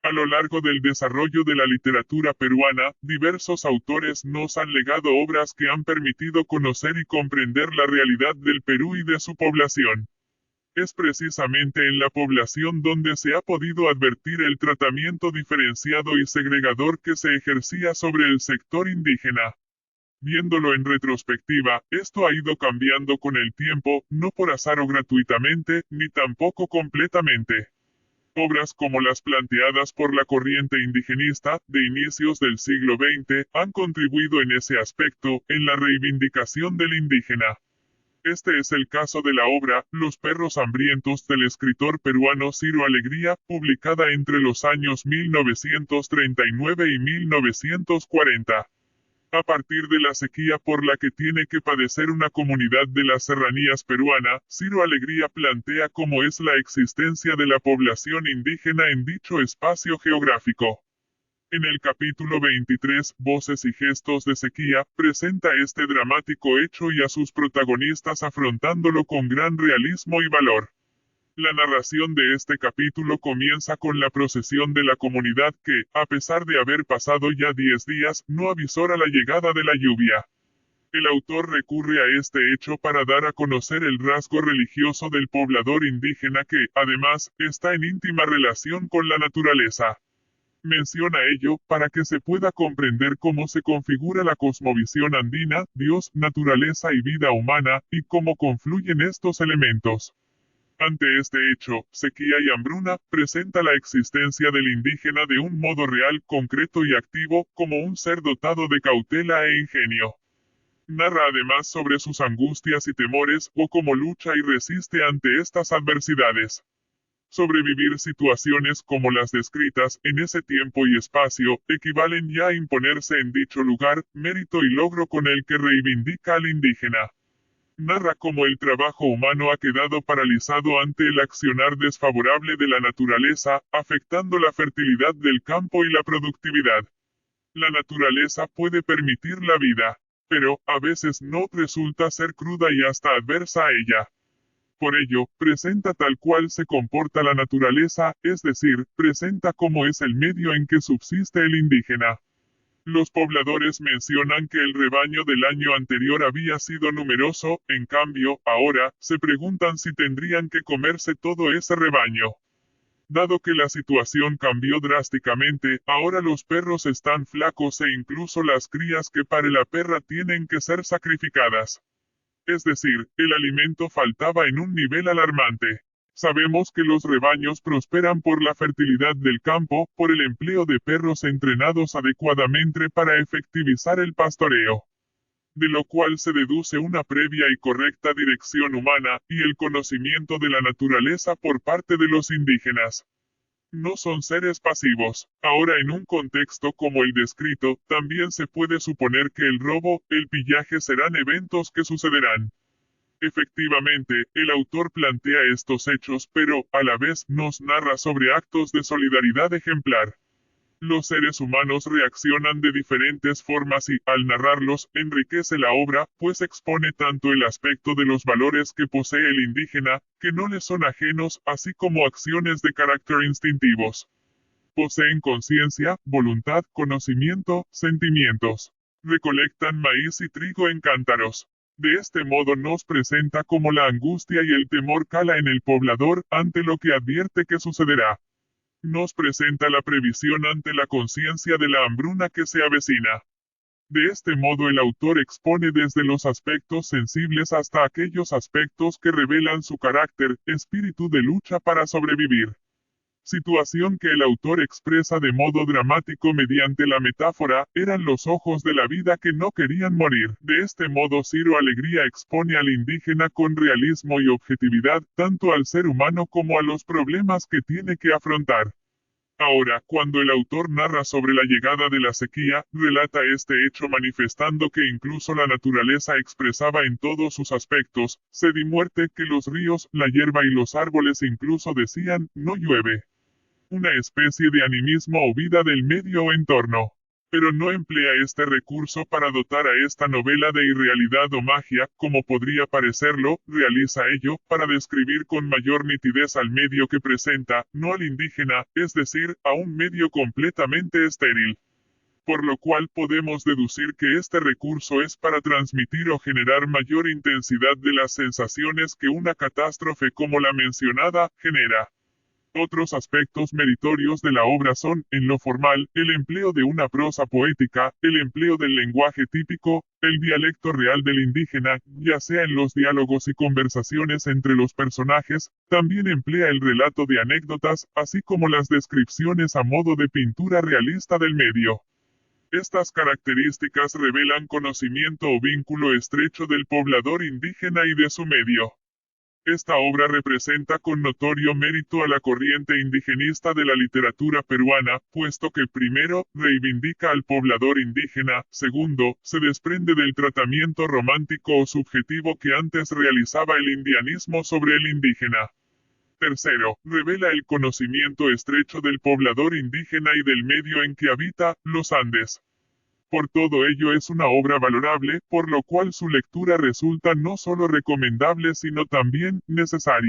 A lo largo del desarrollo de la literatura peruana, diversos autores nos han legado obras que han permitido conocer y comprender la realidad del Perú y de su población. Es precisamente en la población donde se ha podido advertir el tratamiento diferenciado y segregador que se ejercía sobre el sector indígena. Viéndolo en retrospectiva, esto ha ido cambiando con el tiempo, no por azar o gratuitamente, ni tampoco completamente. Obras como las planteadas por la corriente indigenista, de inicios del siglo XX, han contribuido en ese aspecto, en la reivindicación del indígena. Este es el caso de la obra Los perros hambrientos del escritor peruano Ciro Alegría, publicada entre los años 1939 y 1940. A partir de la sequía por la que tiene que padecer una comunidad de las serranías peruana, Ciro Alegría plantea cómo es la existencia de la población indígena en dicho espacio geográfico. En el capítulo 23, Voces y gestos de sequía, presenta este dramático hecho y a sus protagonistas afrontándolo con gran realismo y valor. La narración de este capítulo comienza con la procesión de la comunidad que, a pesar de haber pasado ya 10 días, no avisora la llegada de la lluvia. El autor recurre a este hecho para dar a conocer el rasgo religioso del poblador indígena que, además, está en íntima relación con la naturaleza. Menciona ello para que se pueda comprender cómo se configura la cosmovisión andina, Dios, naturaleza y vida humana, y cómo confluyen estos elementos. Ante este hecho, sequía y hambruna, presenta la existencia del indígena de un modo real, concreto y activo, como un ser dotado de cautela e ingenio. Narra además sobre sus angustias y temores, o cómo lucha y resiste ante estas adversidades. Sobrevivir situaciones como las descritas, en ese tiempo y espacio, equivalen ya a imponerse en dicho lugar, mérito y logro con el que reivindica al indígena. Narra cómo el trabajo humano ha quedado paralizado ante el accionar desfavorable de la naturaleza, afectando la fertilidad del campo y la productividad. La naturaleza puede permitir la vida, pero, a veces no resulta ser cruda y hasta adversa a ella. Por ello, presenta tal cual se comporta la naturaleza, es decir, presenta cómo es el medio en que subsiste el indígena. Los pobladores mencionan que el rebaño del año anterior había sido numeroso, en cambio, ahora, se preguntan si tendrían que comerse todo ese rebaño. Dado que la situación cambió drásticamente, ahora los perros están flacos e incluso las crías que pare la perra tienen que ser sacrificadas. Es decir, el alimento faltaba en un nivel alarmante. Sabemos que los rebaños prosperan por la fertilidad del campo, por el empleo de perros entrenados adecuadamente para efectivizar el pastoreo. De lo cual se deduce una previa y correcta dirección humana, y el conocimiento de la naturaleza por parte de los indígenas. No son seres pasivos. Ahora en un contexto como el descrito, también se puede suponer que el robo, el pillaje serán eventos que sucederán. Efectivamente, el autor plantea estos hechos, pero, a la vez, nos narra sobre actos de solidaridad ejemplar. Los seres humanos reaccionan de diferentes formas y, al narrarlos, enriquece la obra, pues expone tanto el aspecto de los valores que posee el indígena, que no le son ajenos, así como acciones de carácter instintivos. Poseen conciencia, voluntad, conocimiento, sentimientos. Recolectan maíz y trigo en cántaros. De este modo nos presenta cómo la angustia y el temor cala en el poblador ante lo que advierte que sucederá. Nos presenta la previsión ante la conciencia de la hambruna que se avecina. De este modo el autor expone desde los aspectos sensibles hasta aquellos aspectos que revelan su carácter, espíritu de lucha para sobrevivir. Situación que el autor expresa de modo dramático mediante la metáfora, eran los ojos de la vida que no querían morir. De este modo Ciro Alegría expone al indígena con realismo y objetividad, tanto al ser humano como a los problemas que tiene que afrontar. Ahora, cuando el autor narra sobre la llegada de la sequía, relata este hecho manifestando que incluso la naturaleza expresaba en todos sus aspectos, sed y muerte, que los ríos, la hierba y los árboles incluso decían, no llueve. Una especie de animismo o vida del medio o entorno. Pero no emplea este recurso para dotar a esta novela de irrealidad o magia, como podría parecerlo, realiza ello, para describir con mayor nitidez al medio que presenta, no al indígena, es decir, a un medio completamente estéril. Por lo cual podemos deducir que este recurso es para transmitir o generar mayor intensidad de las sensaciones que una catástrofe como la mencionada, genera. Otros aspectos meritorios de la obra son, en lo formal, el empleo de una prosa poética, el empleo del lenguaje típico, el dialecto real del indígena, ya sea en los diálogos y conversaciones entre los personajes, también emplea el relato de anécdotas, así como las descripciones a modo de pintura realista del medio. Estas características revelan conocimiento o vínculo estrecho del poblador indígena y de su medio. Esta obra representa con notorio mérito a la corriente indigenista de la literatura peruana, puesto que primero, reivindica al poblador indígena, segundo, se desprende del tratamiento romántico o subjetivo que antes realizaba el indianismo sobre el indígena. Tercero, revela el conocimiento estrecho del poblador indígena y del medio en que habita, los Andes. Por todo ello es una obra valorable, por lo cual su lectura resulta no solo recomendable sino también necesaria.